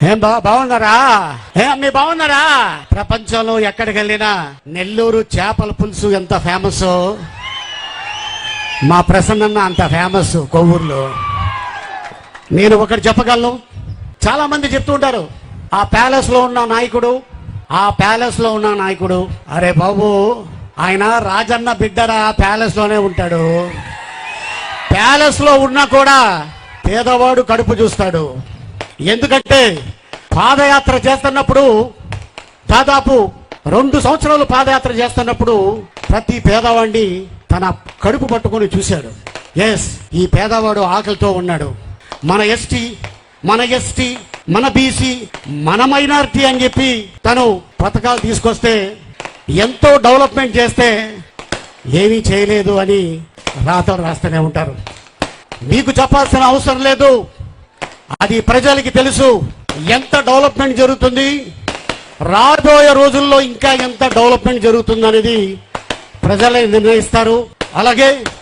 ఏం బాగున్నారా? మీ బాగున్నారా? ప్రపంచంలో ఎక్కడికి వెళ్ళినా నెల్లూరు చేపల పులుసు ఎంత ఫేమస్, మా ప్రసన్న అంత ఫేమస్ కొవ్వూరులో. నేను ఒకటి చెప్పగలను, చాలా మంది చెప్తూ ఉంటారు ఆ ప్యాలెస్ లో ఉన్న నాయకుడు, ఆ ప్యాలెస్ లో ఉన్న నాయకుడు. అరే బాబు, ఆయన రాజన్న బిడ్డరా, ప్యాలెస్ లోనే ఉంటాడు. ప్యాలెస్ లో ఉన్నా కూడా పేదవాడు కడుపు చూస్తాడు. ఎందుకంటే పాదయాత్ర చేస్తున్నప్పుడు, దాదాపు 2 సంవత్సరాలు పాదయాత్ర చేస్తున్నప్పుడు ప్రతి పేదవాడిని తన కడుపు పట్టుకొని చూశాడు. ఎస్, ఈ పేదవాడు ఆకలితో ఉన్నాడు. మన ఎస్టీ, మన బీసీ, మన మైనారిటీ అని చెప్పి తను పథకాలు తీసుకొస్తే, ఎంతో డెవలప్మెంట్ చేస్తే ఏమీ చేయలేదు అని రాతలు రాస్తూనే ఉంటారు. మీకు చెప్పాల్సిన అవసరం లేదు, అది ప్రజలకి తెలుసు ఎంత డెవలప్మెంట్ జరుగుతుంది, రాబోయే రోజుల్లో ఇంకా ఎంత డెవలప్మెంట్ జరుగుతుంది అనేది ప్రజలే నిర్ణయిస్తారు. అలాగే